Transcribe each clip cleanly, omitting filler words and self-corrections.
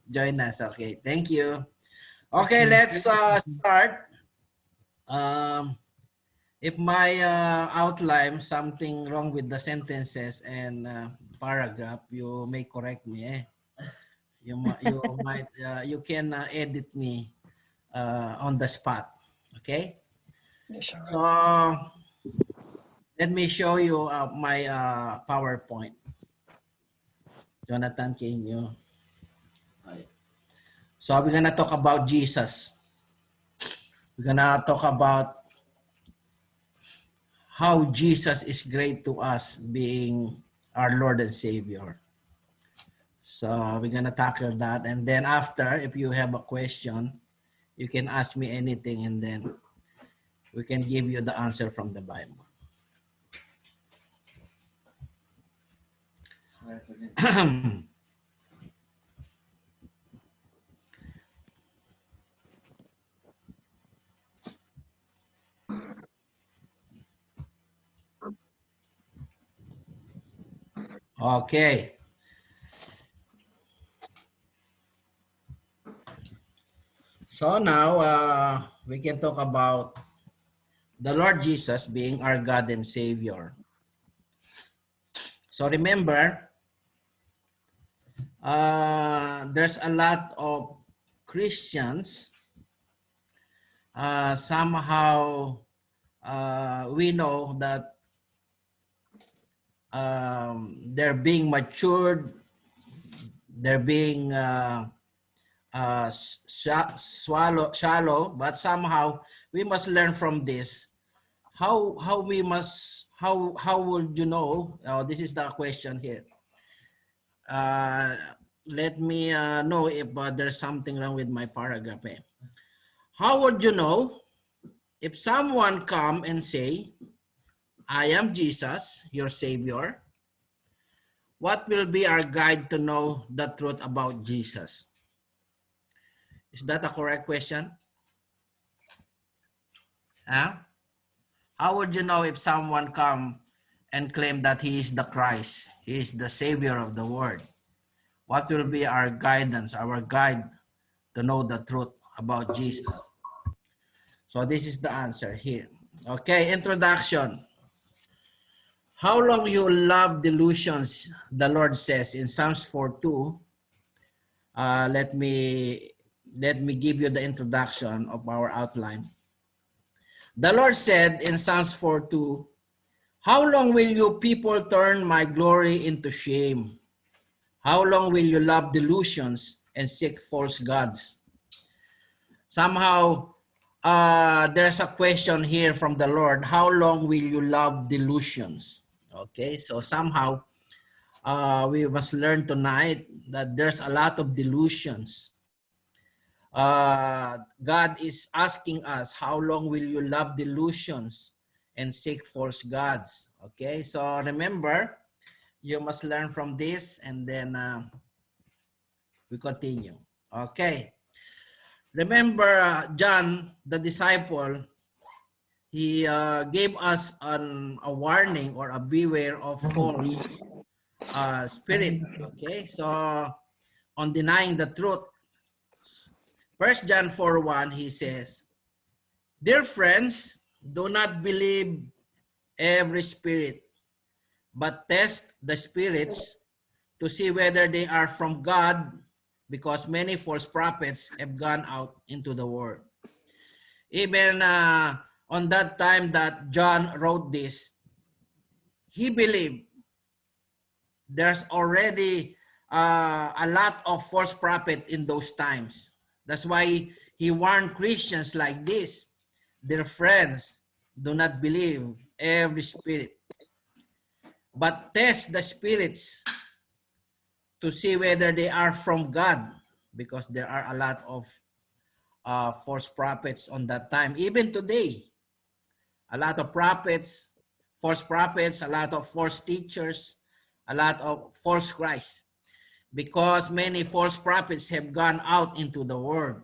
join us. Okay, thank you. Okay, let's start. If my outline something wrong with the sentences and paragraph, you may correct me. You can edit me on the spot. Okay. Yes, So let me show you my PowerPoint. Jonathan, can you? So we're gonna talk about Jesus. We're gonna talk about how Jesus is great to us, being our Lord and Savior. So we're gonna tackle that, and then after, if you have a question, you can ask me anything, and then we can give you the answer from the Bible. Okay. So now we can talk about the Lord Jesus being our God and Savior. So remember, there's a lot of Christians. Somehow we know that they're being matured, they're being shallow, but somehow we must learn from this. How would you know? This is the question here. Let me know if there's something wrong with my paragraph. How would you know if someone come and say, I am Jesus, your Savior? What will be our guide to know the truth about Jesus? Is that a correct question? Huh? How would you know if someone come and claim that he is the Christ, he is the Savior of the world? What will be our guidance, our guide to know the truth about Jesus? So this is the answer here. Okay, introduction. How long you love delusions, the Lord says in Psalms 4:2. Let me give you the introduction of our outline. The Lord said in Psalms 4:2, how long will you people turn my glory into shame? How long will you love delusions and seek false gods? Somehow, there's a question here from the Lord. How long will you love delusions? Okay, so somehow we must learn tonight that there's a lot of delusions. God is asking us, how long will you love delusions and seek false gods? Okay, so remember, you must learn from this, and then we continue. Okay, remember John, the disciple, he gave us a warning or a beware of false spirit. Okay, so on denying the truth, 1 John 4:1, he says, dear friends, do not believe every spirit, but test the spirits to see whether they are from God, because many false prophets have gone out into the world. Even on that time that John wrote this, he believed there's already a lot of false prophet in those times. That's why he warned Christians like this. Dear friends, do not believe every spirit, but test the spirits to see whether they are from God, because there are a lot of false prophets on that time. Even today, a lot of prophets, false prophets, a lot of false teachers, a lot of false Christ, because many false prophets have gone out into the world.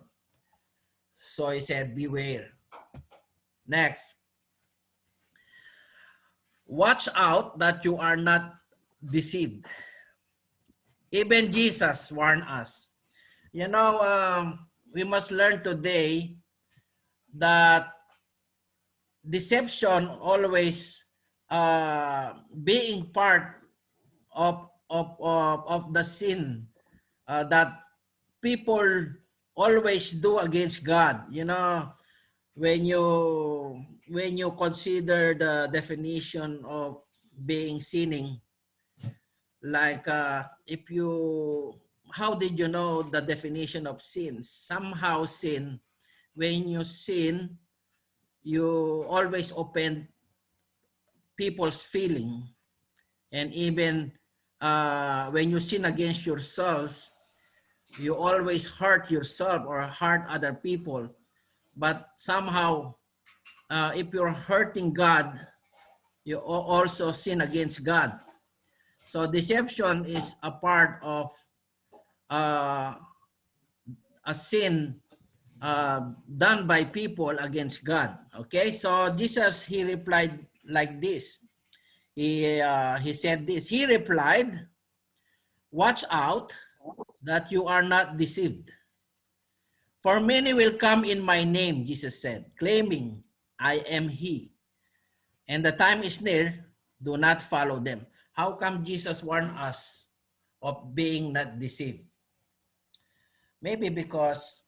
So he said, beware. Next. Watch out that you are not deceived. Even Jesus warned us. You know, we must learn today that deception always being part of the sin that people always do against God. You know, when you consider the definition of being sinning, like if you, how did you know the definition of sin? Somehow sin, when you sin, you always open people's feeling, and even when you sin against yourselves, you always hurt yourself or hurt other people. But somehow, if you're hurting God, you also sin against God. So deception is a part of uh, a sin done by people against God. Okay, so Jesus, he replied like this. He said this. He replied, "Watch out that you are not deceived. For many will come in my name," Jesus said, "claiming I am he. And the time is near. Do not follow them." How come Jesus warned us of being not deceived? Maybe because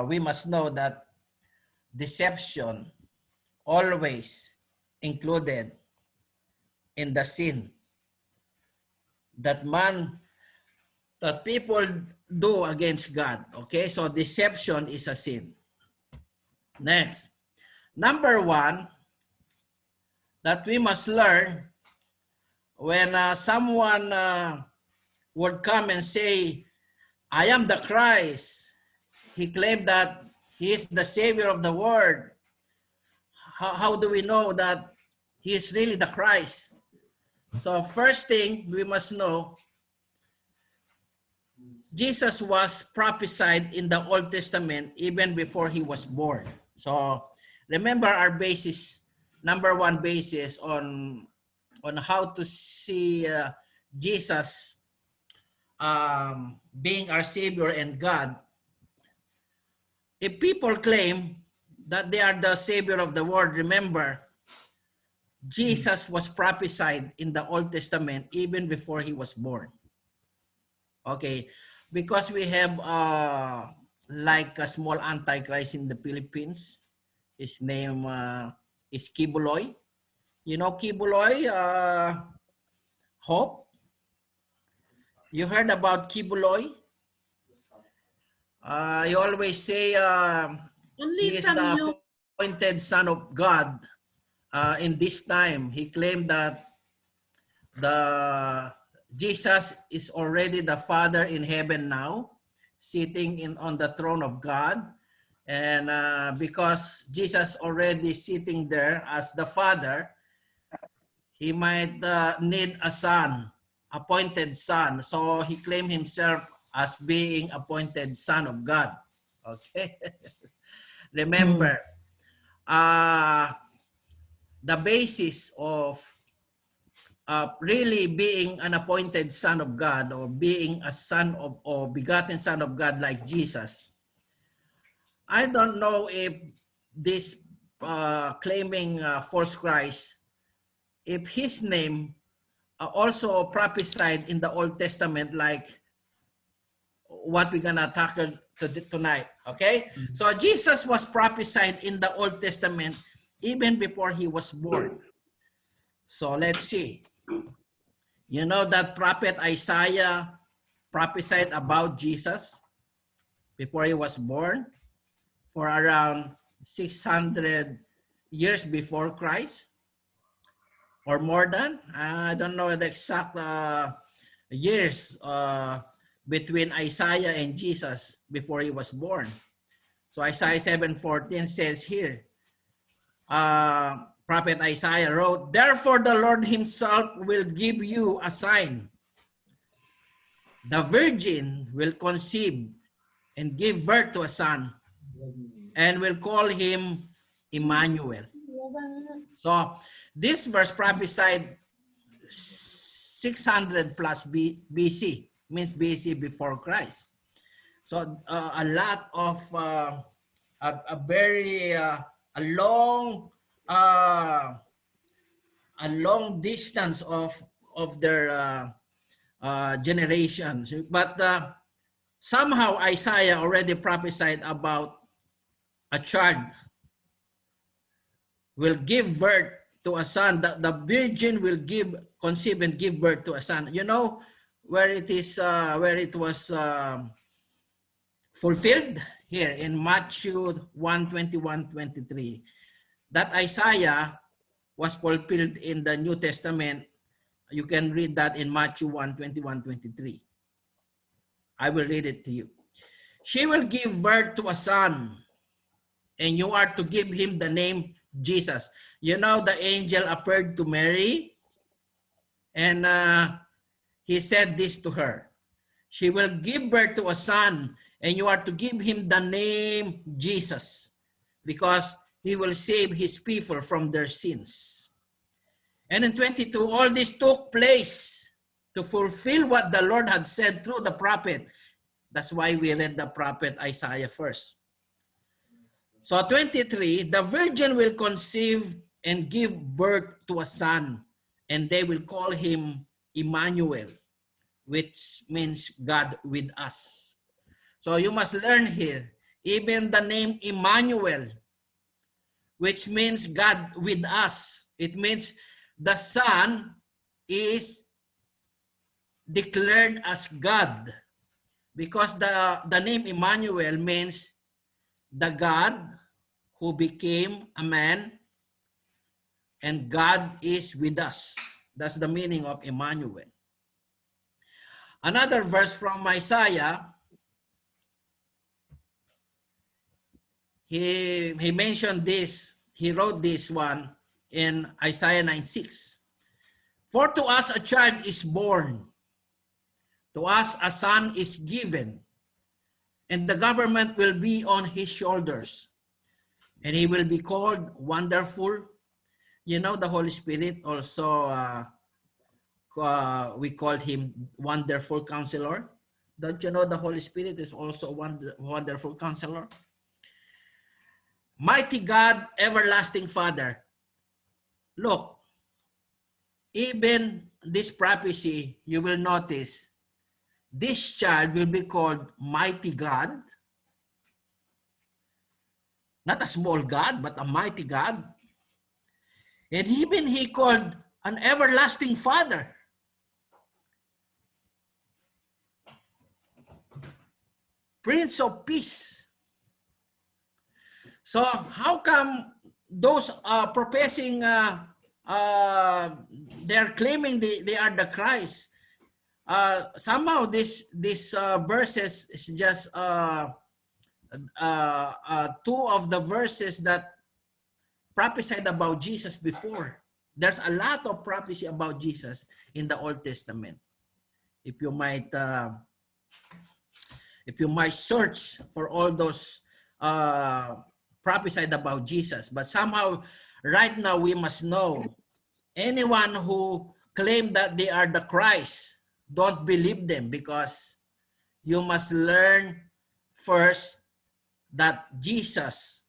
we must know that deception always included in the sin that people do against God. Okay, so deception is a sin. Next, number one that we must learn when someone would come and say, "I am the Christ." He claimed that he is the savior of the world. How do we know that he is really the Christ? So first thing we must know, Jesus was prophesied in the Old Testament even before he was born. So remember our basis, number one basis on how to see Jesus being our Savior and God. If people claim that they are the Savior of the world, remember, Jesus was prophesied in the Old Testament even before he was born. Okay, because we have like a small antichrist in the Philippines. His name is Kibuloy. You know Kibuloy, Hope? You heard about Kibuloy? You always say he is the appointed son of God in this time. He claimed that the Jesus is already the Father in heaven now, sitting on the throne of God. And because Jesus already sitting there as the Father, he might need a son, appointed son. So he claimed himself as being appointed son of God. Okay. Remember, the basis of really being an appointed son of God, or being a son of, or begotten son of God like Jesus. I don't know if this claiming false Christ, if his name also prophesied in the Old Testament like what we're gonna tackle tonight. Okay, so Jesus was prophesied in the Old Testament even before he was born. So let's see. You know that prophet Isaiah prophesied about Jesus before he was born for around 600 years before Christ, or more than. I don't know the exact years between Isaiah and Jesus before he was born. So Isaiah 7:14 says here, Prophet Isaiah wrote, "Therefore the Lord himself will give you a sign. The virgin will conceive and give birth to a son, and will call him Emmanuel." So this verse prophesied 600 plus BC, means BC before Christ. So a lot of a very a long distance of their generations. But somehow Isaiah already prophesied about a child will give birth to a son. The virgin will conceive and give birth to a son. You know where it is, where it was fulfilled? Here in Matthew 1:21-23. That Isaiah was fulfilled in the New Testament. You can read that in Matthew 1:21-23. I will read it to you. She will give birth to a son, and you are to give him the name Jesus. You know, the angel appeared to Mary, and he said this to her. She will give birth to a son, and you are to give him the name Jesus, because he will save his people from their sins. And in 22, all this took place to fulfill what the Lord had said through the prophet. That's why we read the prophet Isaiah first. So 23, the virgin will conceive and give birth to a son, and they will call him Emmanuel, which means God with us. So you must learn here, even the name Emmanuel, which means God with us. It means the Son is declared as God, because the name Emmanuel means the God who became a man, and God is with us. That's the meaning of Emmanuel. Another verse from Isaiah, he mentioned this, he wrote this one in Isaiah 9:6. For to us a child is born, to us a son is given, and the government will be on his shoulders, and he will be called Wonderful. You know, the Holy Spirit also, we called him Wonderful Counselor. Don't you know the Holy Spirit is also Wonderful Counselor? Mighty God, Everlasting Father. Look, even this prophecy, you will notice, this child will be called Mighty God. Not a small God, but a mighty God. And even he called an Everlasting Father. Prince of Peace. So how come those professing, they're claiming they are the Christ? Somehow this verses is just two of the verses that prophesied about Jesus before. There's a lot of prophecy about Jesus in the Old Testament. If you might search for all those prophesied about Jesus. But somehow right now we must know, anyone who claim that they are the Christ, don't believe them, because you must learn first that Jesus,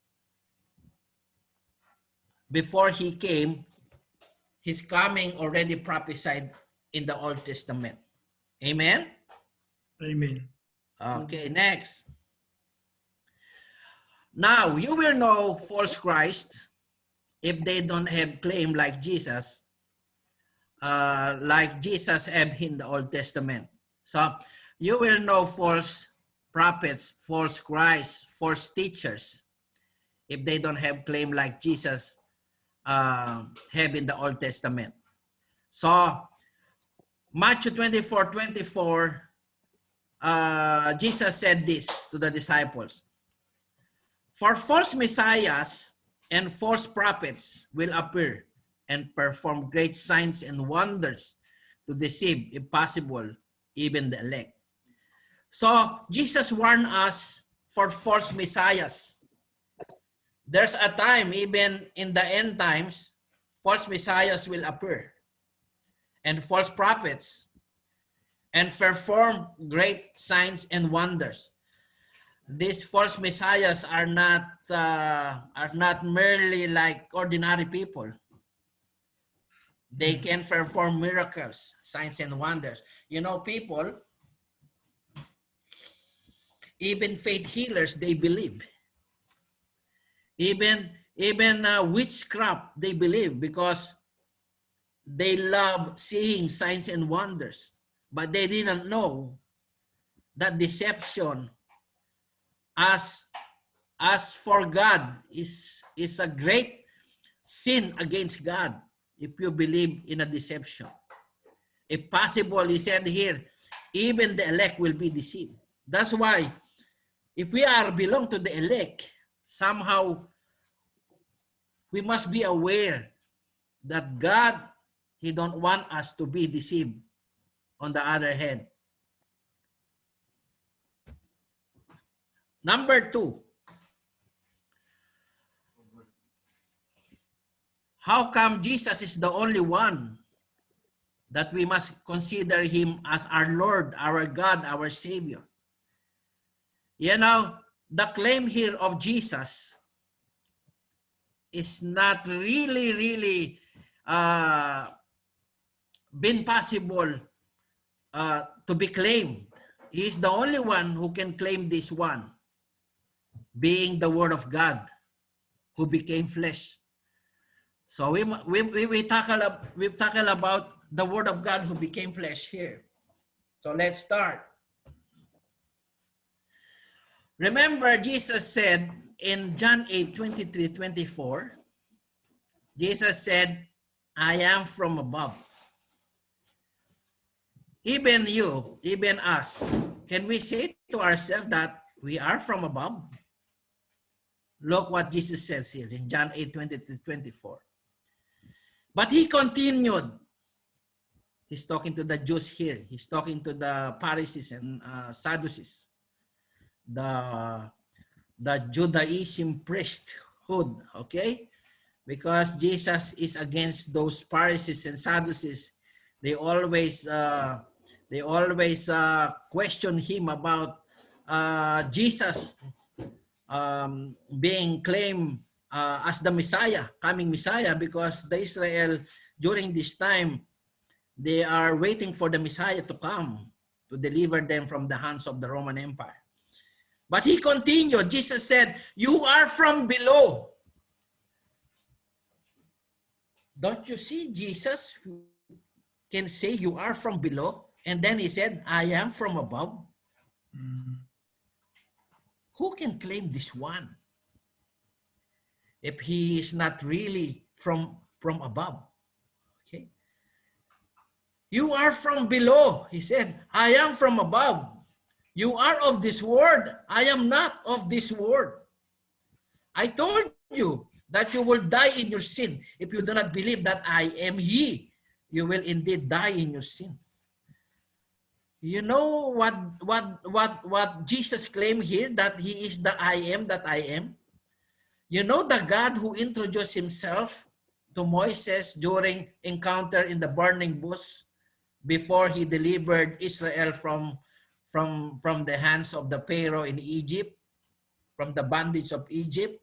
before he came, his coming already prophesied in the Old Testament. Amen? Amen. Okay, next. Now, you will know false Christ if they don't have claim like Jesus have in the Old Testament. So, you will know false prophets, false Christ, false teachers if they don't have claim like Jesus have in the Old Testament. So, Matthew 24:24, Jesus said this to the disciples. For false messiahs and false prophets will appear and perform great signs and wonders to deceive, if possible, even the elect. So Jesus warned us for false messiahs. There's a time, even in the end times, false messiahs will appear. and false prophets, and perform great signs and wonders. These false messiahs are not merely like ordinary people. They can perform miracles, signs and wonders. You know, people, even faith healers, they believe. Even witchcraft, they believe, because they love seeing signs and wonders. But they didn't know that deception as for God is a great sin against God if you believe in a deception. If possible, he said here, even the elect will be deceived. That's why if we belong to the elect, somehow we must be aware that God, he don't want us to be deceived. On the other hand, number 2, how come Jesus is the only one that we must consider him as our Lord, our God, our Savior? You know, the claim here of Jesus is not really been possible to be claimed. He is the only one who can claim this one, being the Word of God who became flesh. So we tackle about the Word of God who became flesh here. So let's start. Remember, Jesus said in John 8:23-24, Jesus said, I am from above. Even you, even us, can we say to ourselves that we are from above? Look what Jesus says here in John 8:20-24. But he continued. He's talking to the Jews here. He's talking to the Pharisees and Sadducees, the Judaism priesthood, okay? Because Jesus is against those Pharisees and Sadducees. They always question him about Jesus being claimed as the Messiah, coming Messiah, because the Israel during this time, they are waiting for the Messiah to come to deliver them from the hands of the Roman Empire. But he continued. Jesus said, you are from below. Don't you see Jesus can say you are from below? And then he said, I am from above. Who can claim this one if he is not really from above? Okay. You are from below. He said, I am from above. You are of this world. I am not of this world. I told you that you will die in your sin. If you do not believe that I am he, you will indeed die in your sins. You know what Jesus claimed here, that he is the I am that I am? You know the God who introduced himself to Moses during encounter in the burning bush before he delivered Israel from the hands of the Pharaoh in Egypt, from the bondage of Egypt.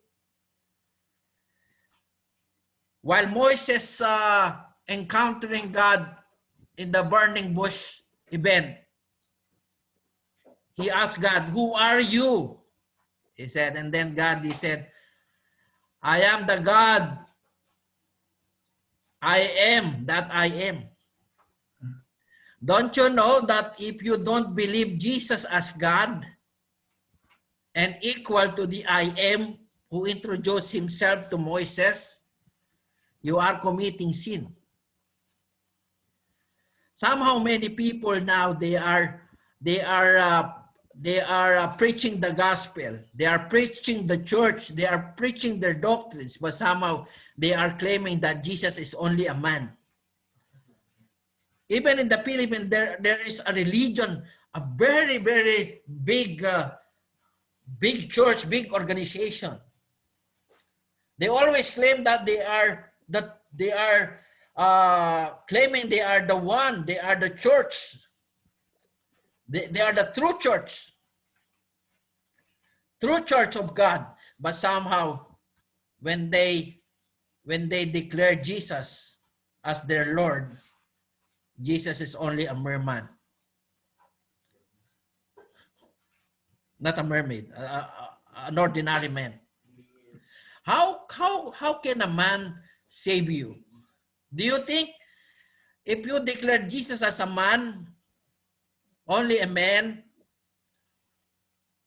While Moses encountering God in the burning bush event, he asked God, who are you? He said, and then God, he said, I am the God. I am that I am. Don't you know that if you don't believe Jesus as God and equal to the I am who introduced himself to Moses, you are committing sin. Somehow many people now, they are preaching the gospel. They are preaching the church. They are preaching their doctrines, but somehow they are claiming that Jesus is only a man. Even in the Philippines, there is a religion, a very, very big, big church, big organization. They always claim that they are claiming they are the one, they are the church. They are the true church of God. But somehow, when they declare Jesus as their Lord, Jesus is only a merman, not a mermaid, an ordinary man. How can a man save you? Do you think if you declare Jesus as a man, only a man,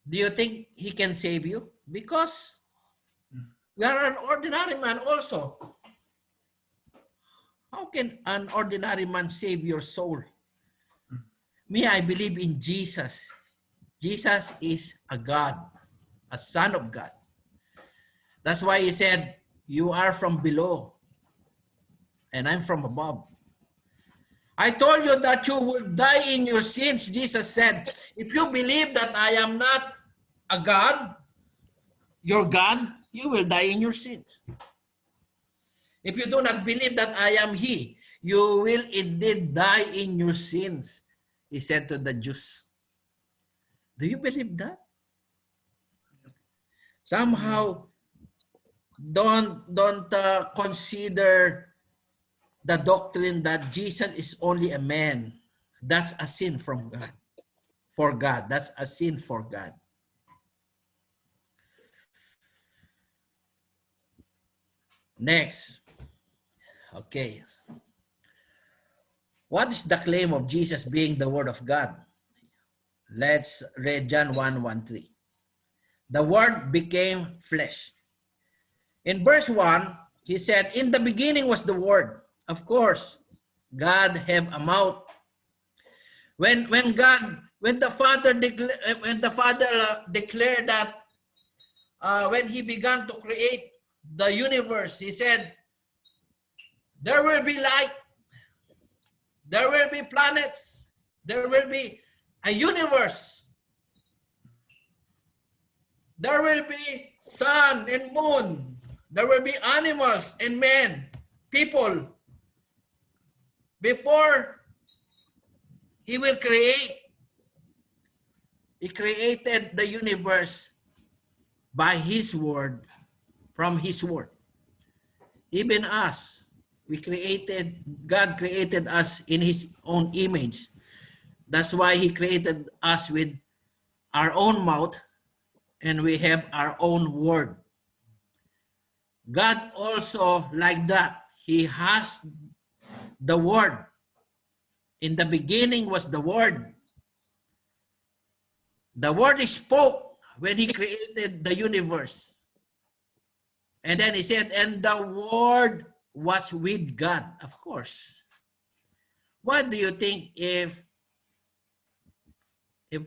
do you think he can save you? Because we are an ordinary man also. How can an ordinary man save your soul? Me, I believe in Jesus. Jesus is a God, a son of God. That's why he said, you are from below and I'm from above. I told you that you will die in your sins, Jesus said. If you believe that I am not a God, your God, you will die in your sins. If you do not believe that I am He, you will indeed die in your sins, he said to the Jews. Do you believe that? Somehow, don't consider the doctrine that Jesus is only a man. That's a sin from God. For God. That's a sin for God. Next. Okay. What is the claim of Jesus being the Word of God? Let's read John 1:1-3. The Word became flesh. In verse 1, he said, in the beginning was the Word. Of course, God have a mouth. When the Father declared that when he began to create the universe, he said, there will be light, there will be planets, there will be a universe, there will be sun and moon, there will be animals and men, people. Before he will create, he created the universe by his word, from his word. Even us, God created us in his own image. That's why he created us with our own mouth and we have our own word. God also like that. He has the word. In the beginning was the word. The word spoke when he created the universe. And then he said, and the word was with God, of course. What do you think if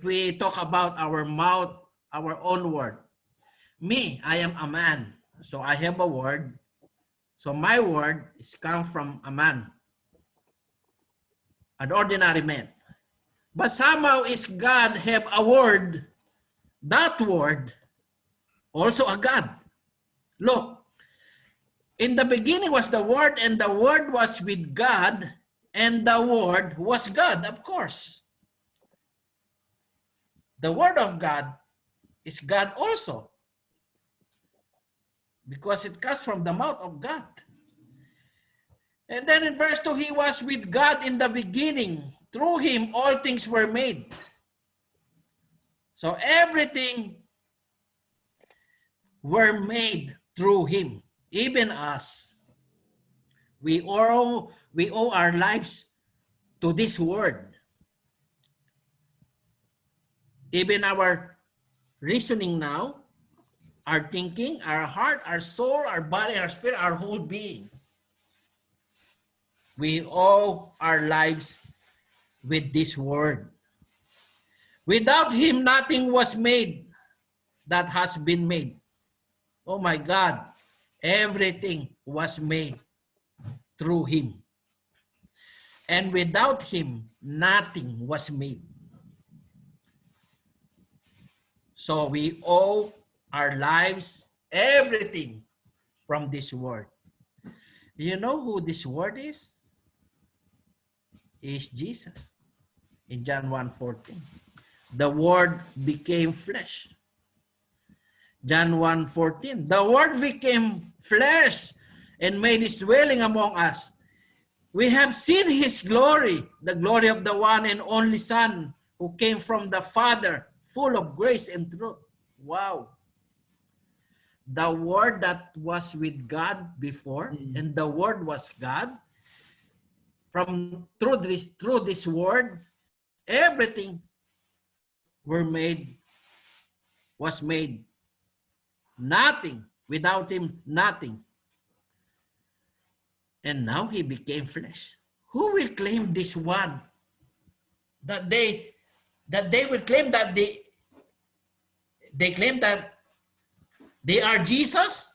we talk about our mouth, our own word? Me, I am a man, so I have a word. So my word is come from a man, an ordinary man. But somehow is God have a word, that word, also a God. Look, in the beginning was the Word, and the Word was with God, and the Word was God, of course. The Word of God is God also, because it comes from the mouth of God. And then in verse 2, he was with God in the beginning. Through him, all things were made. So everything were made through him, even us. We owe our lives to this word. Even our reasoning now, our thinking, our heart, our soul, our body, our spirit, our whole being. We owe our lives with this word. Without him, nothing was made that has been made. Oh my God, everything was made through him. And without him, nothing was made. So we owe our lives, everything from this word. Do you know who this word is? is Jesus. In John 1:14. The Word became flesh. John 1:14. The Word became flesh and made his dwelling among us. We have seen his glory, the glory of the one and only Son who came from the Father, full of grace and truth. Wow. The Word that was with God before, and the Word was God. Through this Word, everything was made. Nothing. Without him, nothing. And now he became flesh. Who will claim this one? That they will claim that they claim that they are Jesus?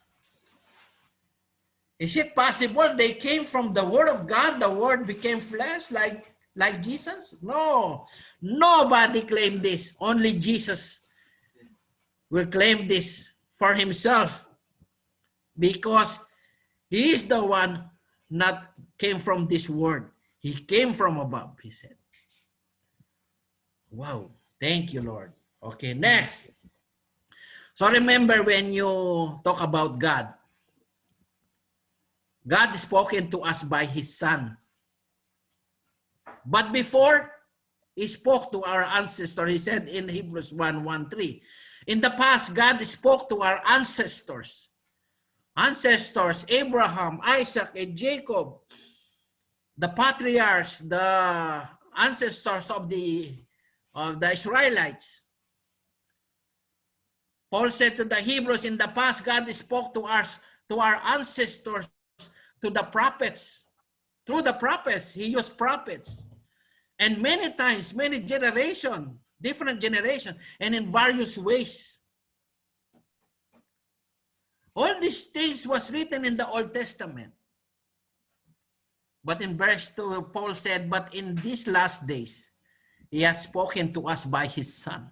Is it possible they came from the Word of God, the Word became flesh like Jesus? No. Nobody claimed this. Only Jesus will claim this for himself, because he is the one not came from this world. He came from above, he said. Wow. Thank you, Lord. Okay, next. So remember, when you talk about God, God is spoken to us by his Son. But before, he spoke to our ancestors. He said in Hebrews 1:1-3, in the past, God spoke to our ancestors. Ancestors, Abraham, Isaac, and Jacob, the patriarchs, the ancestors of the Israelites. Paul said to the Hebrews, in the past, God spoke to our ancestors, to the prophets. Through the prophets, he used prophets. And many times, many generations, different generations, and in various ways. All these things was written in the Old Testament. But in verse 2, Paul said, but in these last days, he has spoken to us by his Son,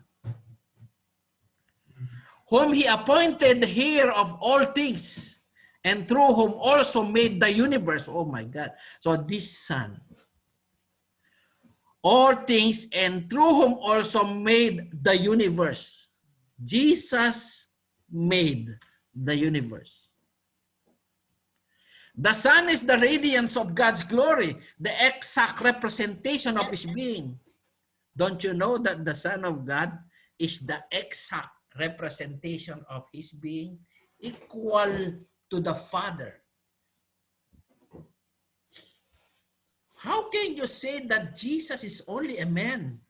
whom he appointed heir of all things, and through whom also made the universe. Oh my God. So this Son, all things, and through whom also made the universe. Jesus made the universe. The Son is the radiance of God's glory, the exact representation of his being. Don't you know that the Son of God is the exact representation of his being, equal to the Father? How can you say that Jesus is only a man?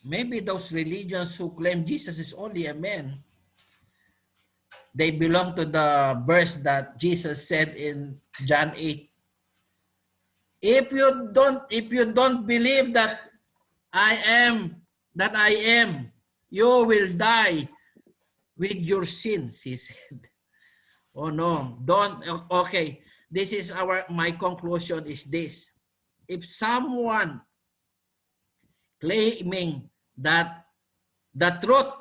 Maybe those religions who claim Jesus is only a man, they belong to the verse that Jesus said in John 8. If you don't believe that I am, you will die with your sins, he said. Oh no, don't. Okay, this is my conclusion is this. If someone claiming that the truth,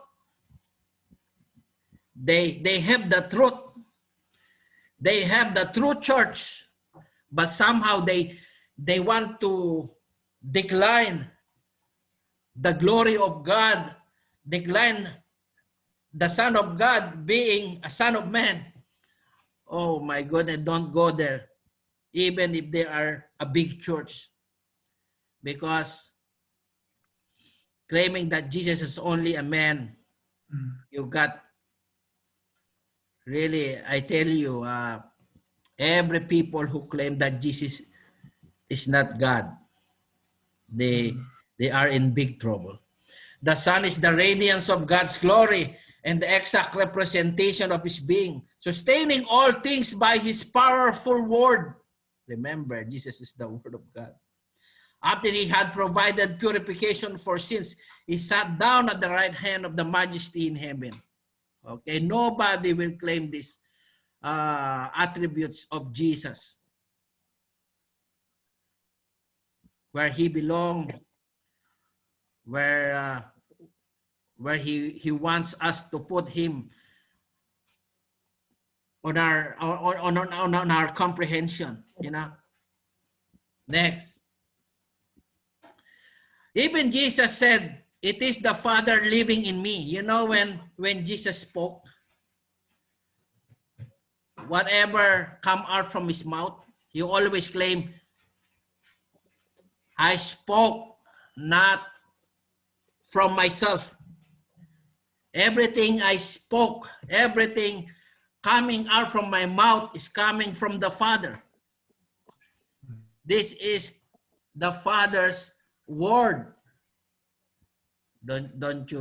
they have the truth, they have the true church, but somehow they want to decline the glory of God, decline the Son of God being a Son of Man. Oh my goodness, don't go there, even if they are a big church, because claiming that Jesus is only a man, you got really, I tell you, every people who claim that Jesus is not God, they are in big trouble. The Son is the radiance of God's glory and the exact representation of his being, sustaining all things by his powerful word. Remember, Jesus is the Word of God. After he had provided purification for sins, he sat down at the right hand of the Majesty in heaven. Okay, nobody will claim these attributes of Jesus, where he belongs, where he wants us to put him on our comprehension, you know. Next. Even Jesus said, it is the Father living in me. You know, when Jesus spoke, whatever come out from his mouth, he always claim, I spoke not from myself. Everything I spoke, everything coming out from my mouth is coming from the Father. This is the Father's word. Don't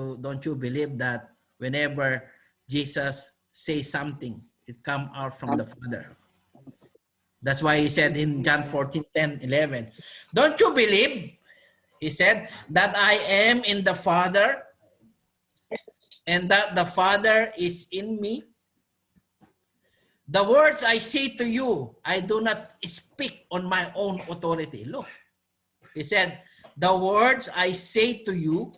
you believe that whenever Jesus says something, it comes out from the Father? That's why he said in John 14:10-11, don't you believe, he said, that I am in the Father and that the Father is in me? The words I say to you, I do not speak on my own authority. Look, he said, the words I say to you,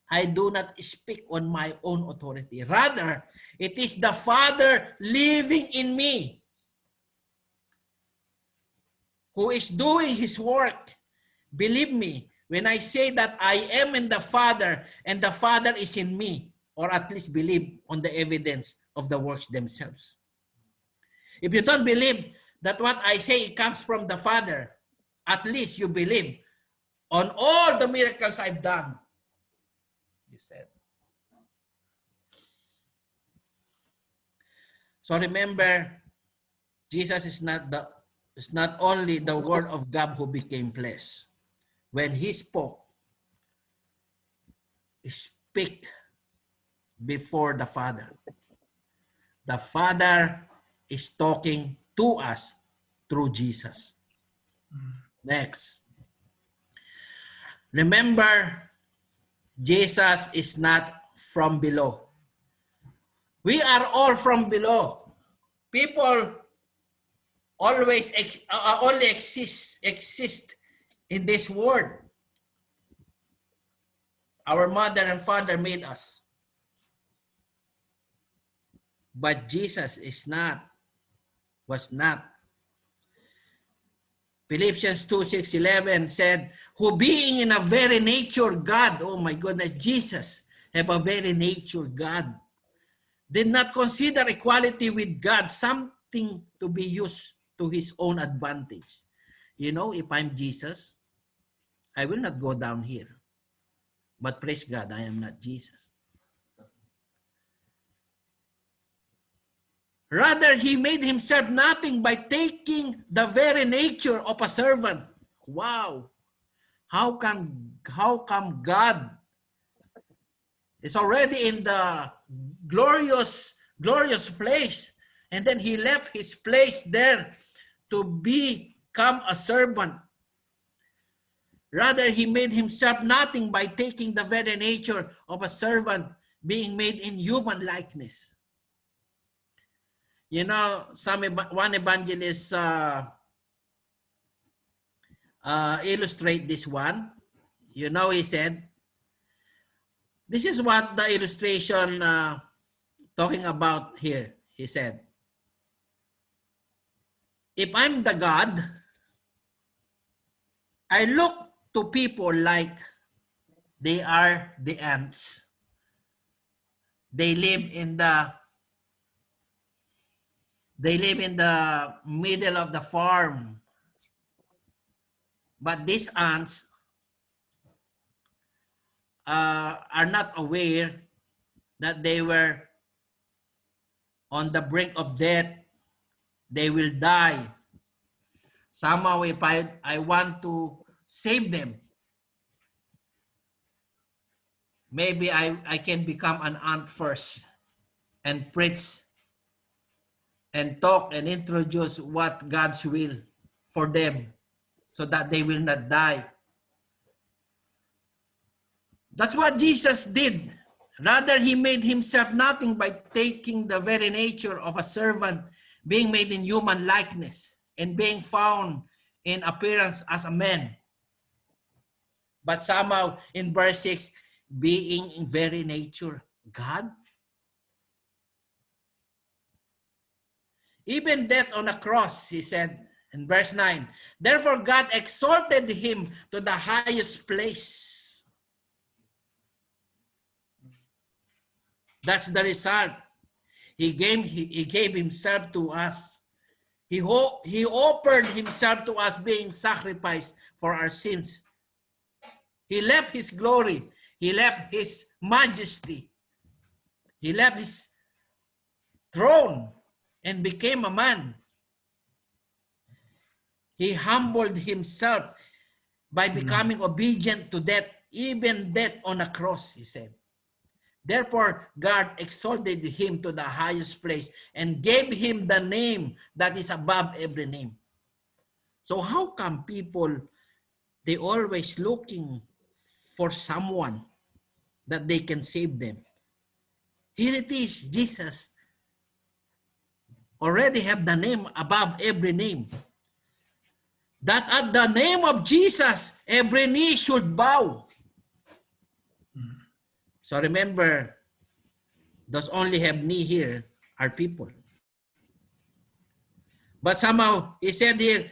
I do not speak on my own authority. Rather, it is the Father living in me who is doing his work. Believe me, when I say that I am in the Father and the Father is in me, or at least believe on the evidence of the works themselves. If you don't believe that what I say comes from the Father, at least you believe on all the miracles I've done, he said. So remember, Jesus is not only the Word of God who became flesh. When he spoke, he speak before the Father. The Father is talking to us through Jesus. Next. Remember, Jesus is not from below. We are all from below. People always only exist in this world. Our mother and father made us. But Jesus was not. Philippians 2:6-11 said, who being in a very nature God, oh my goodness, Jesus have a very nature God, did not consider equality with God something to be used to his own advantage. You know, if I'm Jesus, I will not go down here. But praise God, I am not Jesus. Rather, he made himself nothing by taking the very nature of a servant. Wow. How come God is already in the glorious place, and then he left his place there to become a servant? Rather, he made himself nothing by taking the very nature of a servant, being made in human likeness. You know, one evangelist illustrate this one. You know, he said, this is what the illustration talking about here. He said, if I'm the God, I look to people like they are the ants. They live in the middle of the farm. But these ants are not aware that they were on the brink of death. They will die. Somehow, if I want to save them, maybe I can become an ant first and preach and talk and introduce what God's will for them so that they will not die. That's what Jesus did. Rather, he made himself nothing by taking the very nature of a servant, being made in human likeness, and being found in appearance as a man. But somehow, in verse 6, being in very nature God. Even death on a cross, he said, In verse 9, therefore God exalted him to the highest place. That's the result. He gave himself to us. He offered himself to us, being sacrificed for our sins. He left his glory. He left his majesty. He left his throne and became a man. He humbled himself by becoming obedient to death, even death on a cross, he said. Therefore, God exalted him to the highest place and gave him the name that is above every name. So how come people, they always looking for someone that they can save them? Here it is, Jesus already have the name above every name. That at the name of Jesus, every knee should bow. So remember, those only have knee here are people. But somehow, he said here,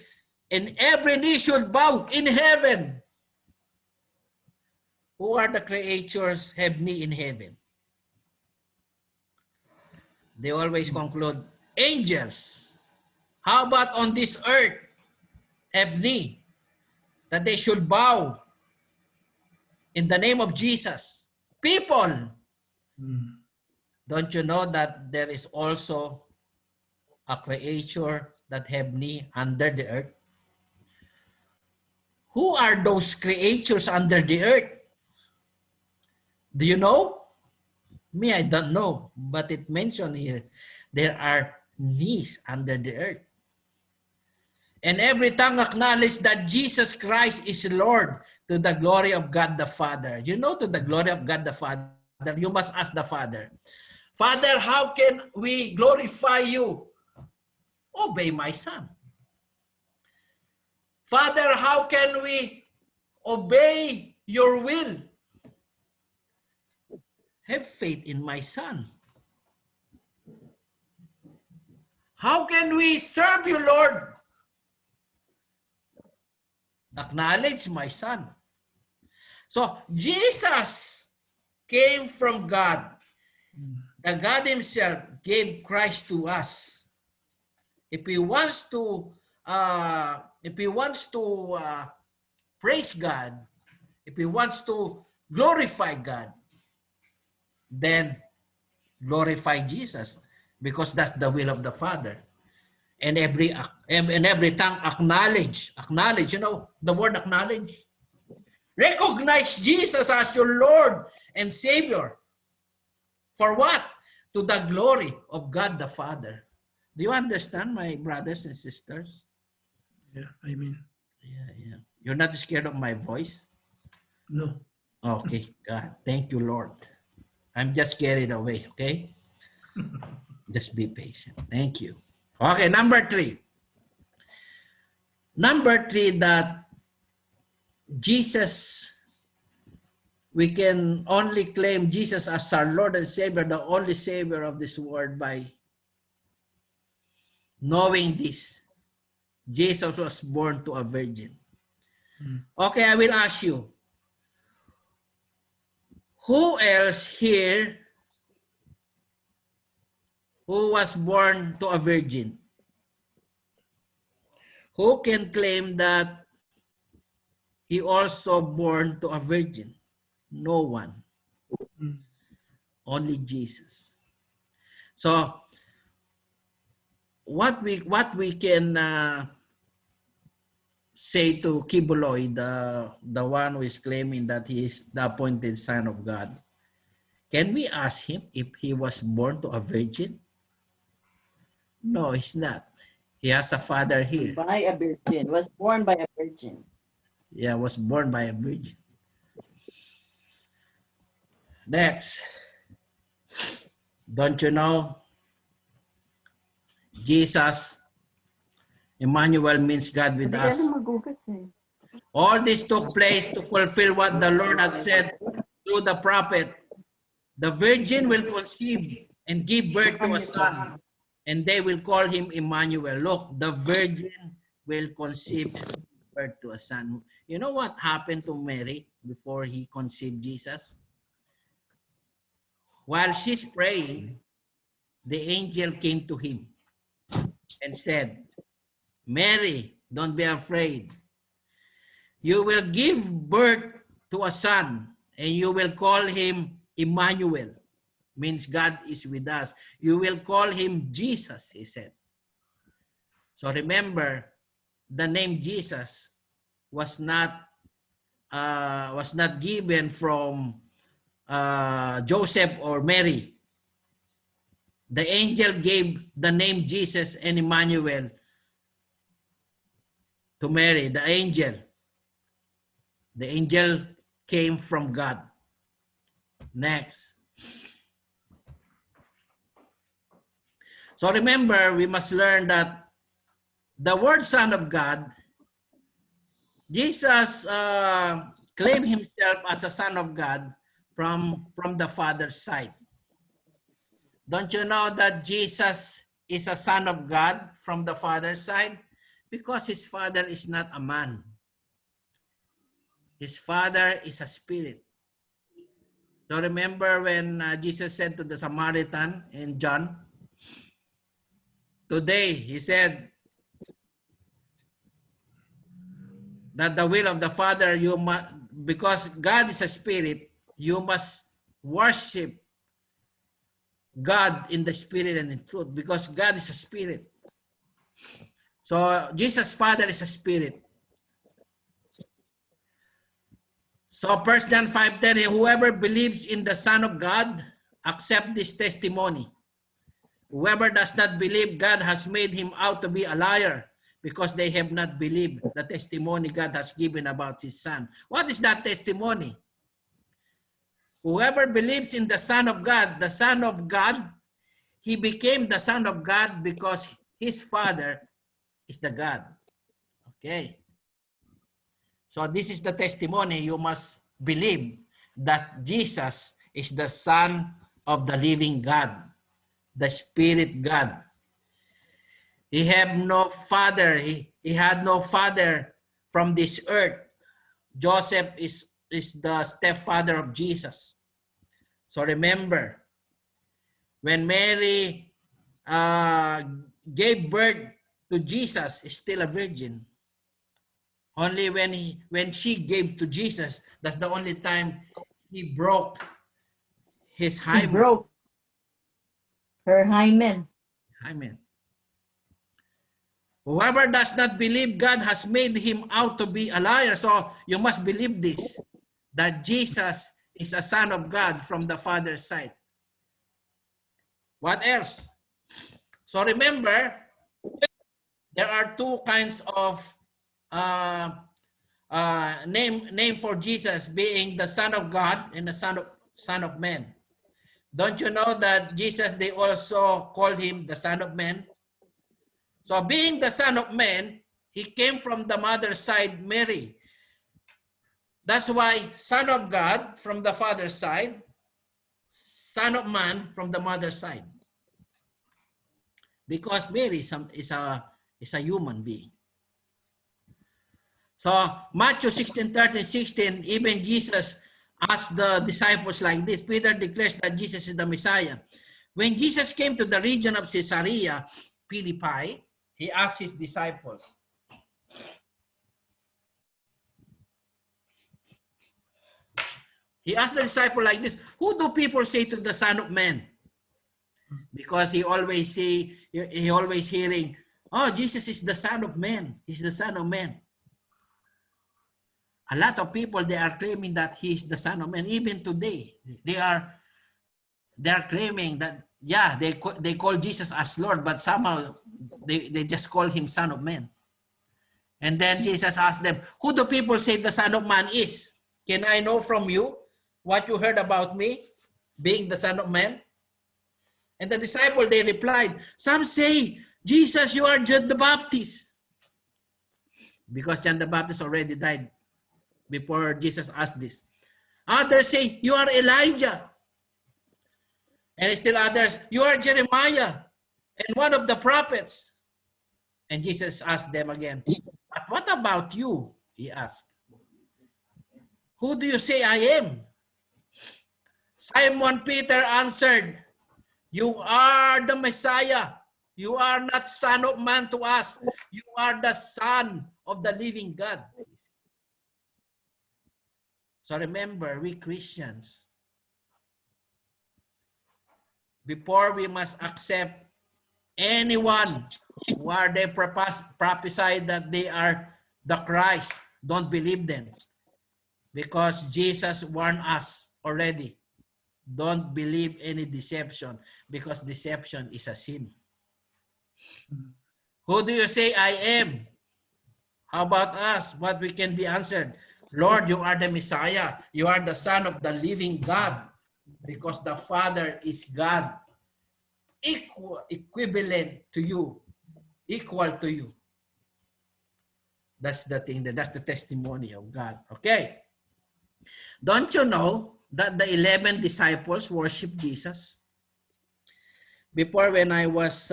and every knee should bow in heaven. Who are the creatures have knee in heaven? They always conclude, angels. How about on this earth? Have knee, that they should bow in the name of Jesus. People, don't you know that there is also a creature that have knee under the earth? Who are those creatures under the earth? Do you know? Me, I don't know, but it mentioned here, there are knees under the earth. And every tongue acknowledge that Jesus Christ is Lord, to the glory of God the Father. You know, to the glory of God the Father, you must ask the Father, Father, how can we glorify you? Obey my Son. Father, how can we obey your will? Have faith in my Son. How can we serve you, Lord? Acknowledge my Son. So Jesus came from God. The God himself gave Christ to us. If he wants to praise God, if he wants to glorify God, then glorify Jesus, because that's the will of the Father. And every tongue acknowledge, you know the word acknowledge. Recognize Jesus as your Lord and Savior. For what? To the glory of God the Father. Do you understand, my brothers and sisters? Yeah, amen. Yeah. You're not scared of my voice? No. Okay, God. Thank you, Lord. I'm just carried away, okay? Just be patient. Thank you. Okay, number 3. Number 3, that Jesus, we can only claim Jesus as our Lord and Savior, the only Savior of this world, by knowing this. Jesus was born to a virgin. Okay, I will ask you, who else here who was born to a virgin? Who can claim that he also born to a virgin? No one. Only Jesus. So what we can say to Kibuloy, the one who is claiming that he is the appointed Son of God, can we ask him if he was born to a virgin? No, he's not. He has a father here. By a virgin. Was born by a virgin. Yeah, was born by a virgin. Next. Don't you know? Jesus, Emmanuel means God with us. All this took place to fulfill what the Lord had said through the prophet. The virgin will conceive and give birth to a son, and they will call him Emmanuel. Look, the virgin will conceive and give birth to a son. You know what happened to Mary before he conceived Jesus? While she's praying, the angel came to him and said, Mary, don't be afraid. You will give birth to a son, and you will call him Emmanuel. Means God is with us. You will call him Jesus, he said. So remember, the name Jesus was not given from Joseph or Mary. The angel gave the name Jesus and Emmanuel to Mary, the angel. The angel came from God. Next. So remember, we must learn that the word Son of God, Jesus claimed himself as a Son of God from the Father's side. Don't you know that Jesus is a Son of God from the Father's side? Because his Father is not a man. His Father is a spirit. So remember when Jesus said to the Samaritan in John, today, he said that the will of the Father, you must, because God is a spirit, you must worship God in the spirit and in truth, because God is a spirit. So Jesus' Father is a spirit. So 1 John 5:10, whoever believes in the Son of God, accept this testimony. Whoever does not believe, God has made him out to be a liar, because they have not believed the testimony God has given about his Son. What is that testimony? Whoever believes in the Son of God, he became the Son of God because his Father is the God. Okay. So this is the testimony. You must believe that Jesus is the Son of the living God, the Spirit God. He had no father. He had no father from this earth. Joseph is the stepfather of Jesus. So remember, when Mary gave birth to Jesus, is still a virgin. Only when she gave to Jesus, that's the only time he broke his He hymen. broke her hymen. Hymen. Whoever does not believe, God has made him out to be a liar. So you must believe this, that Jesus is a Son of God from the Father's side. What else? So remember, there are two kinds of name for Jesus, being the Son of God and the Son of Man. Don't you know that Jesus, they also called him the Son of Man? So being the Son of Man, he came from the mother's side, Mary. That's why Son of God from the Father's side, Son of Man from the mother's side. Because Mary is a human being. So Matthew 16:13-16, even Jesus asked the disciples like this. Peter declares that Jesus is the Messiah. When Jesus came to the region of Caesarea Philippi, he asked his disciples, he asked the disciple like this, who do people say to the Son of Man? Because he always hearing, oh, Jesus is the Son of Man. He's the Son of Man. A lot of people, they are claiming that he is the Son of Man. Even today, they are claiming that, yeah, they call Jesus as Lord, but somehow they just call him Son of Man. And then Jesus asked them, who do people say the Son of Man is? Can I know from you what you heard about me being the Son of Man? And the disciple, they replied, some say, Jesus, you are John the Baptist. Because John the Baptist already died before Jesus asked this. Others say, you are Elijah. And still others, you are Jeremiah and one of the prophets. And Jesus asked them again, but what about you? He asked. Who do you say I am? Simon Peter answered, you are the Messiah. You are not son of man to us. You are the son of the living God. So remember, we Christians, before we must accept anyone who are they prophesy that they are the Christ, don't believe them. Because Jesus warned us already. Don't believe any deception because deception is a sin. Who do you say I am? How about us? What we can be answered? Lord, you are the Messiah. You are the Son of the living God because the Father is God. Equivalent to you. Equal to you. That's the thing. That's the testimony of God. Okay. Don't you know that the 11 disciples worship Jesus? Before, when I was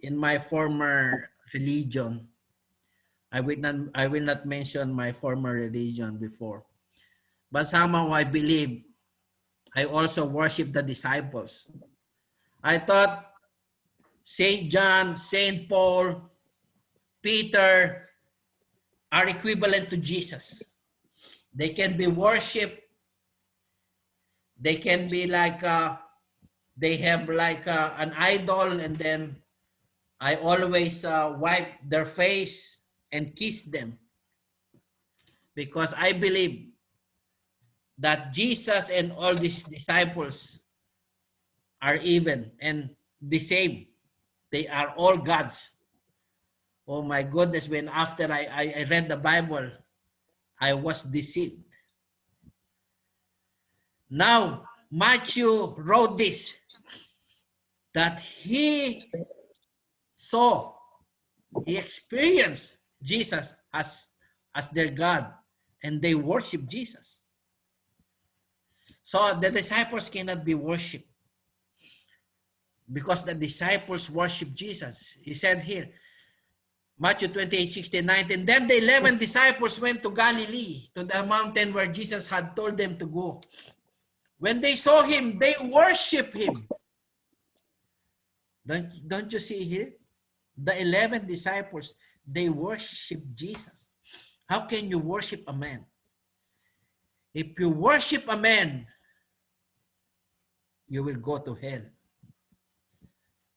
in my former religion, I will not mention my former religion before. But somehow I believe I also worship the disciples. I thought Saint John, Saint Paul, Peter are equivalent to Jesus. They can be worshipped. They can be like, they have like an idol, and then I always wipe their face and kiss them. Because I believe that Jesus and all these disciples are even and the same. They are all gods. Oh my goodness, when after I read the Bible, I was deceived. Now, Matthew wrote this, that he saw, he experienced Jesus as their God, and they worship Jesus. So the disciples cannot be worshipped because the disciples worship Jesus. He said here, Matthew 28:16-19, then the 11 disciples went to Galilee, to the mountain where Jesus had told them to go. When they saw him, they worshiped him. Don't you see here? The 11 disciples, they worship Jesus. How can you worship a man? If you worship a man, you will go to hell.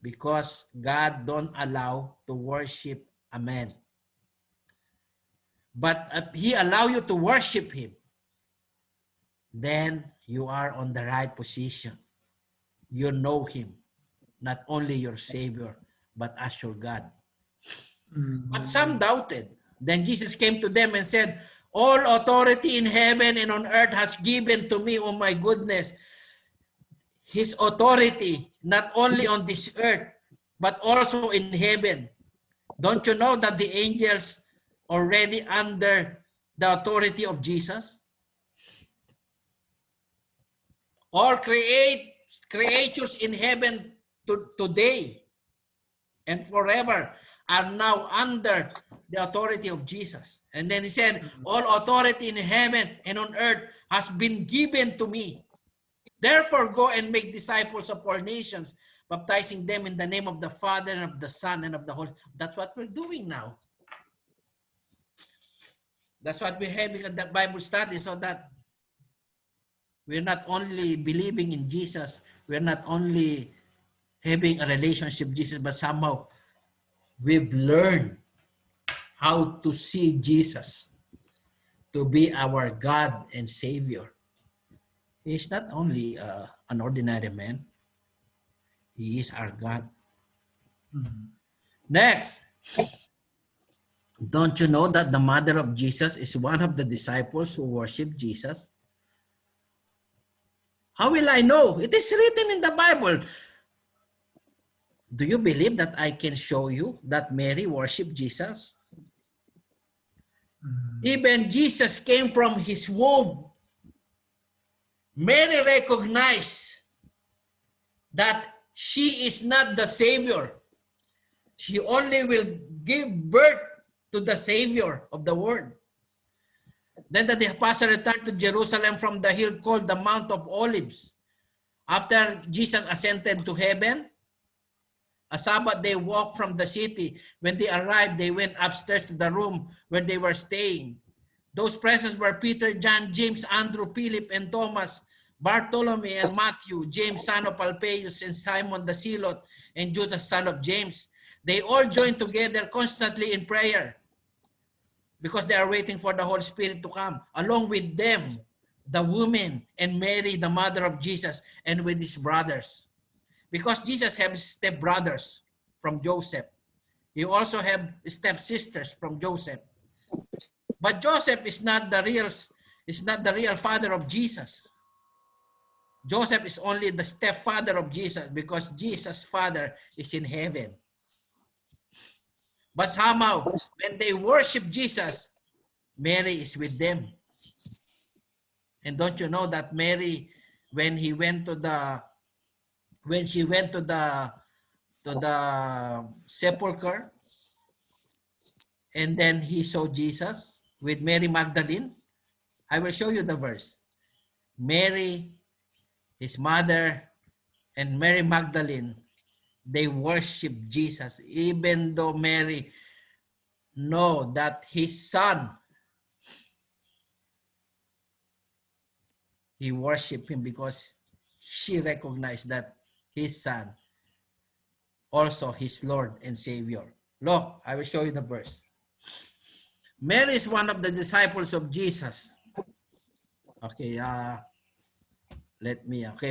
Because God don't allow to worship a man. But if he allow you to worship him, then you are on the right position. You know him, not only your Savior, but as your God. But some doubted. Then Jesus came to them and said, all authority in heaven and on earth has given to me. Oh my goodness. His authority, not only on this earth, but also in heaven. Don't you know that the angels already under the authority of Jesus? All creatures in heaven today and forever are now under the authority of Jesus. And then he said, all authority in heaven and on earth has been given to me. Therefore, go and make disciples of all nations, baptizing them in the name of the Father and of the Son and of the Holy. That's what we're doing now. That's what we're having at the Bible study, so that we're not only believing in Jesus, we're not only having a relationship with Jesus, but somehow we've learned how to see Jesus to be our God and Savior. He's not only an ordinary man. He is our God. Next, don't you know that the mother of Jesus is one of the disciples who worship Jesus? How will I know? It is written in the Bible. Do you believe that I can show you that Mary worshiped Jesus? Even Jesus came from his womb. Mary recognized that she is not the Savior. She only will give birth to the Savior of the world. Then the apostle returned to Jerusalem from the hill called the Mount of Olives. After Jesus ascended to heaven, a Sabbath day walk from the city. When they arrived, they went upstairs to the room where they were staying. Those present were Peter, John, James, Andrew, Philip, and Thomas, Bartholomew and Matthew, James, son of Alphaeus, and Simon the Zealot, and Judas, son of James. They all joined together constantly in prayer because they are waiting for the Holy Spirit to come. Along with them, the woman and Mary, the mother of Jesus, and with his brothers. Because Jesus has stepbrothers from Joseph. He also have stepsisters from Joseph. But Joseph is not the real father of Jesus. Joseph is only the stepfather of Jesus because Jesus' father is in heaven. But somehow, when they worship Jesus, Mary is with them. And don't you know that Mary, when she went to the sepulcher, and then he saw Jesus with Mary Magdalene? I will show you the verse. Mary, his mother, and Mary Magdalene, they worship Jesus, even though Mary know that his son, he worshiped him because she recognized that his son also his Lord and Savior. Look, I will show you the verse. Mary is one of the disciples of Jesus. Okay,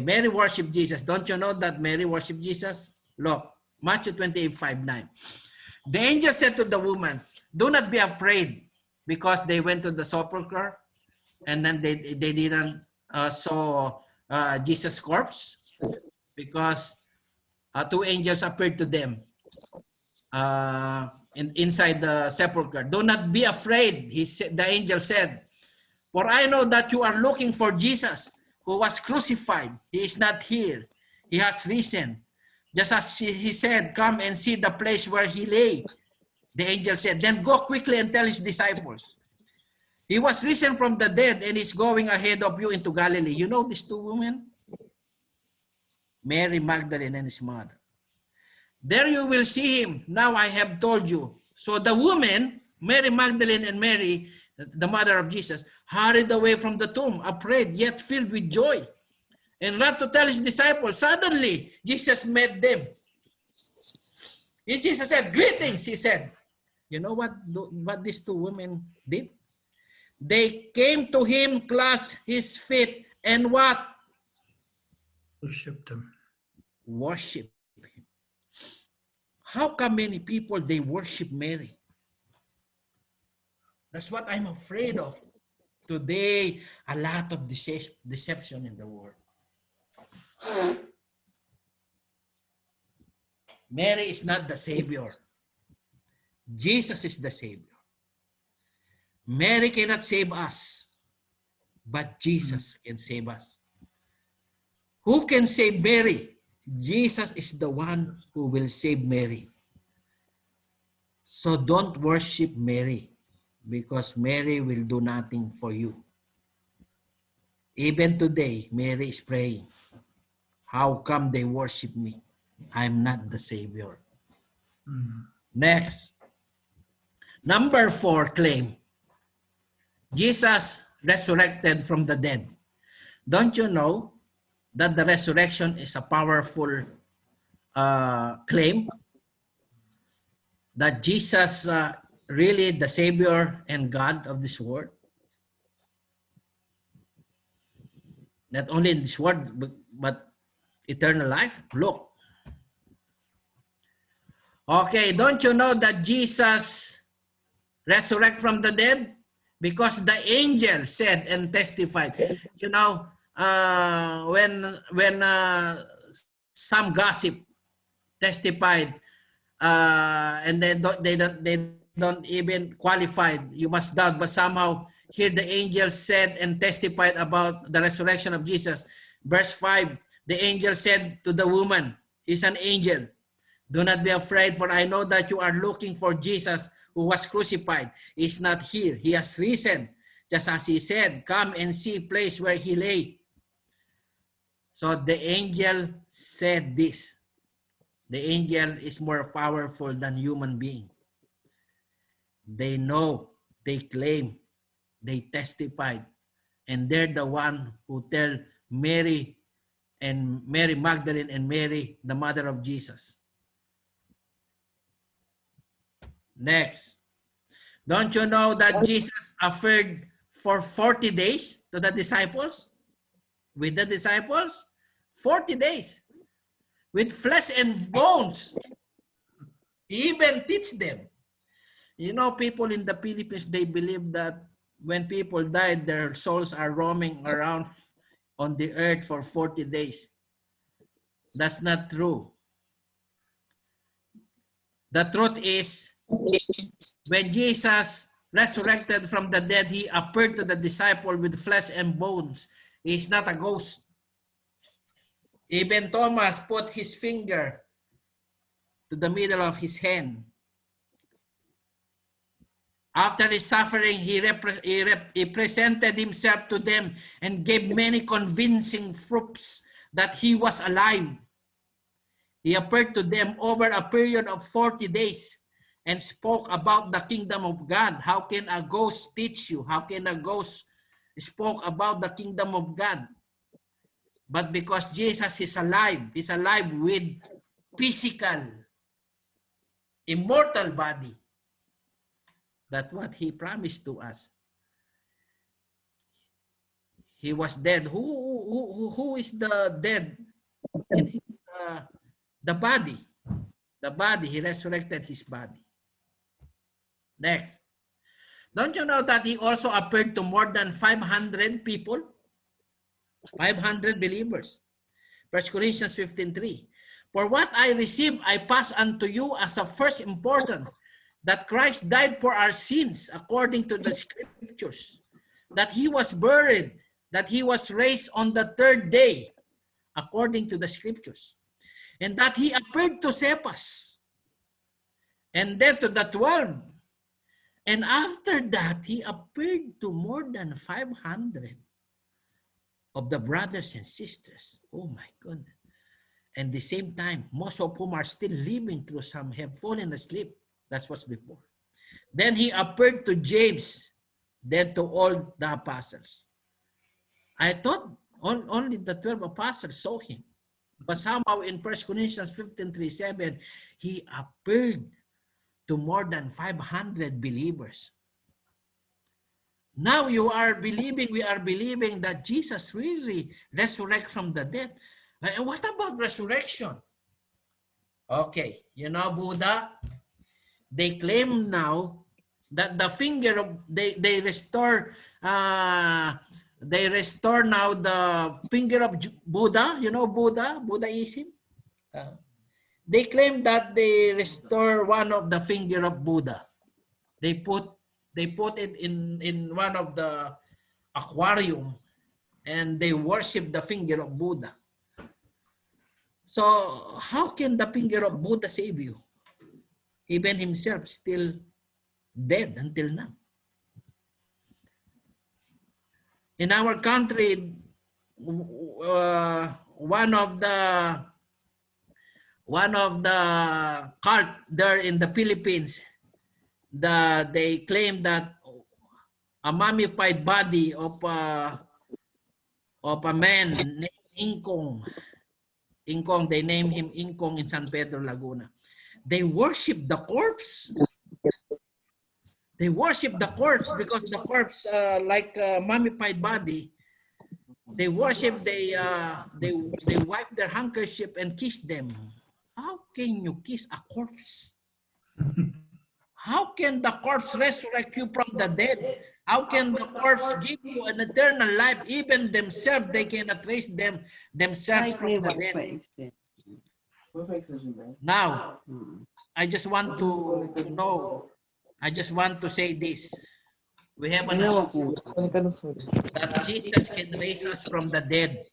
Mary worshiped Jesus. Don't you know that Mary worshiped Jesus? Look, Matthew 28:5-9. The angel said to the woman, do not be afraid, because they went to the sepulcher and then they didn't saw Jesus' corpse, because two angels appeared to them inside the sepulcher. Do not be afraid, the angel said, for I know that you are looking for Jesus who was crucified. He is not here. He has risen. Just as he said, come and see the place where he lay. The angel said, then go quickly and tell his disciples. He was risen from the dead and is going ahead of you into Galilee. You know these two women? Mary Magdalene and his mother. There you will see him. Now I have told you. So the woman, Mary Magdalene and Mary, the mother of Jesus, hurried away from the tomb, afraid yet filled with joy, and ran to tell his disciples. Suddenly, Jesus met them. Jesus said, greetings, he said. You know what these two women did? They came to him, clasped his feet, and what? Worship them. Worship him. How come many people, they worship Mary? That's what I'm afraid of. Today, a lot of deception in the world. Mary is not the Savior. Jesus is the Savior. Mary cannot save us, but Jesus can save us. Who can save Mary? Jesus is the one who will save Mary. So don't worship Mary, because Mary will do nothing for you. Even today, Mary is praying, how come they worship me? I'm not the Savior. Next. Number 4 claim. Jesus resurrected from the dead. Don't you know that the resurrection is a powerful claim? That Jesus really the Savior and God of this world? Not only in this world, but eternal life? Look. Okay, don't you know that Jesus resurrected from the dead? Because the angel said and testified. You know, when some gossip testified, and they don't even qualify, you must doubt, but somehow here the angel said and testified about the resurrection of Jesus. Verse 5, the angel said to the woman, is an angel, Do not be afraid, for I know that you are looking for Jesus who was crucified. He is not here. He has risen. Just as he said, come and see a place where he lay. So the angel said this. The angel is more powerful than human being. They know, they claim, they testified, and they're the one who tell Mary and Mary Magdalene and Mary, the mother of Jesus. Next. Don't you know that Jesus appeared for 40 days to the disciples? With the disciples? 40 days. With flesh and bones. He even teach them. You know, people in the Philippines, they believe that when people died, their souls are roaming around on the earth for 40 days. That's not true. The truth is, when Jesus resurrected from the dead, he appeared to the disciple with flesh and bones. He's not a ghost. Even Thomas put his finger to the middle of his hand. After his suffering, he presented himself to them and gave many convincing proofs that he was alive. He appeared to them over a period of 40 days and spoke about the kingdom of God. How can a ghost teach you? How can a ghost spoke about the kingdom of God? But because Jesus is alive, he's alive with physical, immortal body. That's what he promised to us. He was dead. Who is the dead? The body. The body. He resurrected his body. Next. Don't you know that he also appeared to more than 500 people? 500 believers. 1 Corinthians 15:3. For what I received, I pass unto you as of first importance, that Christ died for our sins according to the scriptures, that he was buried, that he was raised on the third day according to the scriptures, and that he appeared to Cephas, and then to the 12. And after that, he appeared to more than 500 of the brothers and sisters. Oh my goodness. And the same time, most of whom are still living, through some have fallen asleep. That's what's before. Then he appeared to James, then to all the apostles. I thought only the 12 apostles saw him. But somehow in 1 Corinthians 15:3-7, he appeared to more than 500 believers. Now you are believing, we are believing that Jesus really resurrected from the dead. And what about resurrection? Okay, you know, Buddha, they claim now that the finger of, they restore now the finger of Buddha, you know, Buddhism. They claim that they restore one of the finger of Buddha. They put it in one of the aquarium and they worship the finger of Buddha. So how can the finger of Buddha save you? Even himself still dead until now. In our country, one of the cult there in the Philippines, they claim that a mummified body of a man named Ingkong, they name him Ingkong in San Pedro, Laguna. They worship the corpse. They worship the corpse because the corpse, like a mummified body, they worship, they wipe their handkerchief and kiss them. How can you kiss a corpse? How can the corpse resurrect you from the dead? How can the corpse give you an eternal life? Even themselves, they cannot raise themselves from the dead. Now, I just want to know, I just want to say this. We have an assurance that Jesus can raise us from the dead.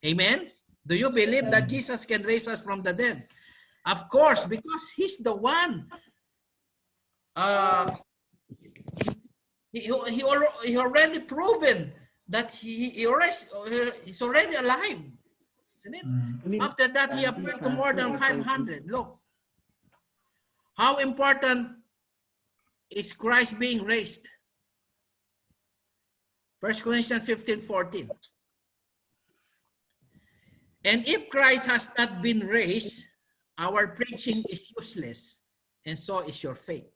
Amen? Do you believe that Jesus can raise us from the dead? Of course, because he's the one. He already proven that he's already alive. Isn't it? After that, he appeared to more than 500. Look, how important is Christ being raised? 1 Corinthians 15:14. And if Christ has not been raised, our preaching is useless, and so is your faith.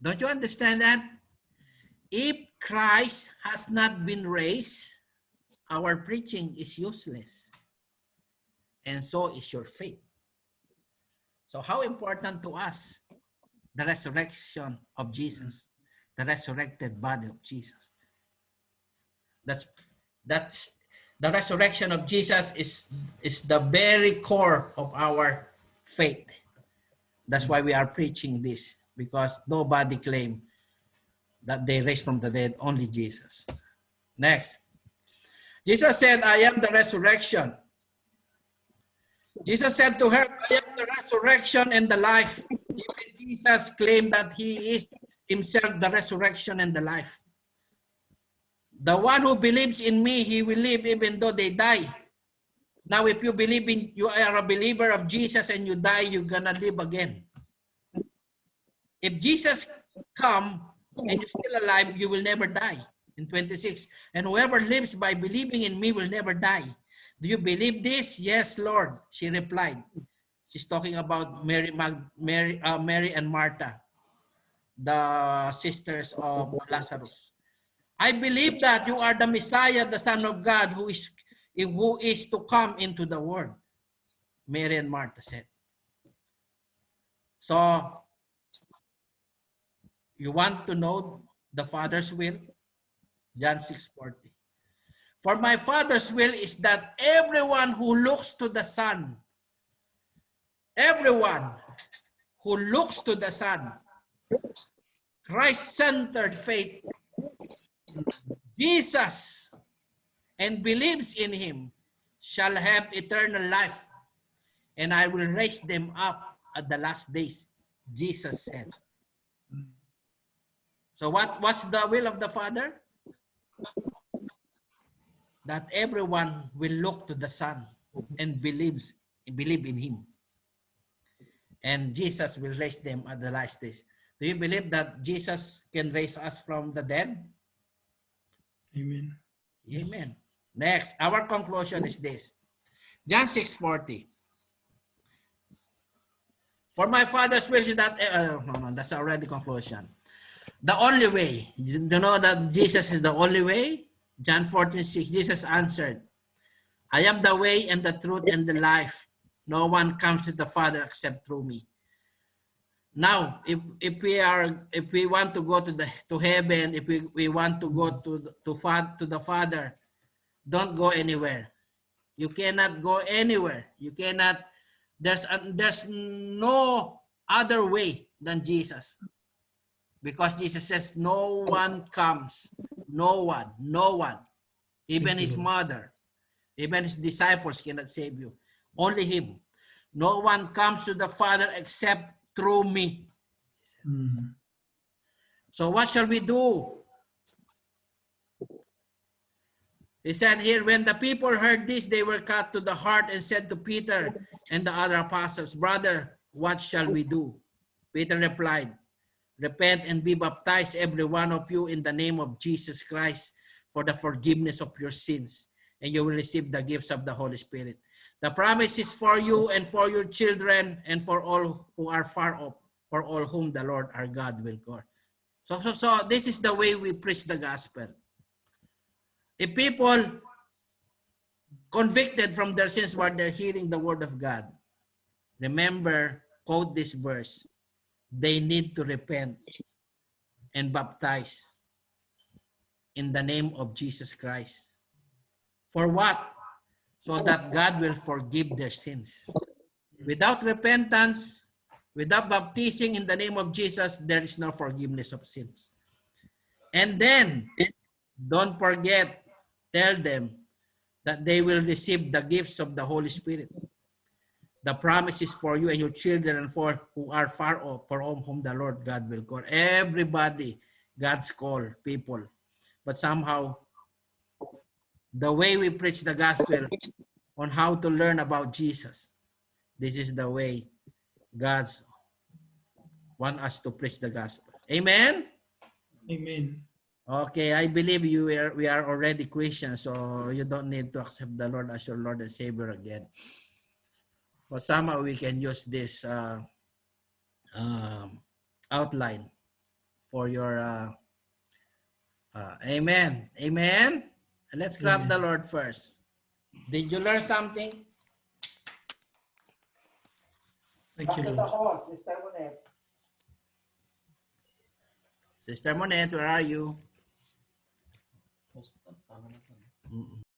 Don't you understand that? If Christ has not been raised, our preaching is useless, and so is your faith. So how important to us the resurrection of Jesus, the resurrected body of Jesus. That's the resurrection of Jesus is the very core of our faith. That's why we are preaching this, because nobody claimed that they raised from the dead, only Jesus. Next. Jesus said, I am the resurrection. Jesus said to her, I am the resurrection and the life. Even Jesus claimed that he is himself the resurrection and the life. The one who believes in me, he will live even though they die. Now, if you believe you are a believer of Jesus and you die, you're gonna live again. If Jesus come and you're still alive, you will never die. In 26, and whoever lives by believing in me will never die. Do you believe this? Yes, Lord, she replied. She's talking about Mary and Martha, the sisters of Lazarus. I believe that you are the Messiah, the Son of God, who is to come into the world. Mary and Martha said. So, you want to know the Father's will? John 6:40. For my Father's will is that everyone who looks to the Son, everyone who looks to the Son, Christ-centered faith, Jesus, and believes in him, shall have eternal life, and I will raise them up at the last days, Jesus said. So what's the will of the Father? That everyone will look to the Son and believe in him. And Jesus will raise them at the last days. Do you believe that Jesus can raise us from the dead? Amen. Amen. Next, our conclusion is this. John 6:40. For my Father's will is that, no, that's already conclusion. The only way. You know that Jesus is the only way? John 14:6, Jesus answered, I am the way and the truth and the life. No one comes to the Father except through me. Now, if we want to go to heaven, if we want to go to the Father, don't go anywhere. You cannot go anywhere. You cannot. There's no other way than Jesus, because Jesus says no one comes, no one, even his mother, even his disciples cannot save you. Only him. No one comes to the Father except through me. So what shall we do? He said here, when the people heard this, they were cut to the heart and said to Peter and the other apostles, Brother, what shall we do? Peter replied, Repent and be baptized, every one of you, in the name of Jesus Christ for the forgiveness of your sins, and you will receive the gifts of the Holy Spirit. The promise is for you and for your children and for all who are far off, for all whom the Lord our God will call. So this is the way we preach the gospel. If people convicted from their sins while they're hearing the word of God, remember, quote this verse, they need to repent and baptize in the name of Jesus Christ. For what? So that God will forgive their sins. Without repentance, without baptizing in the name of Jesus, there is no forgiveness of sins. And then, don't forget, tell them that they will receive the gifts of the Holy Spirit. The promise is for you and your children and for who are far off, for whom the Lord God will call. Everybody, God's call, people. But somehow, the way we preach the gospel on how to learn about Jesus, this is the way God's want us to preach the gospel. Amen? Amen. Okay, I believe we are already Christians, so you don't need to accept the Lord as your Lord and Savior again. But somehow we can use this outline for your amen. Amen. Let's clap the Lord first. Did you learn something? Thank you, Lord. Sister Monet. Sister Monet, where are you?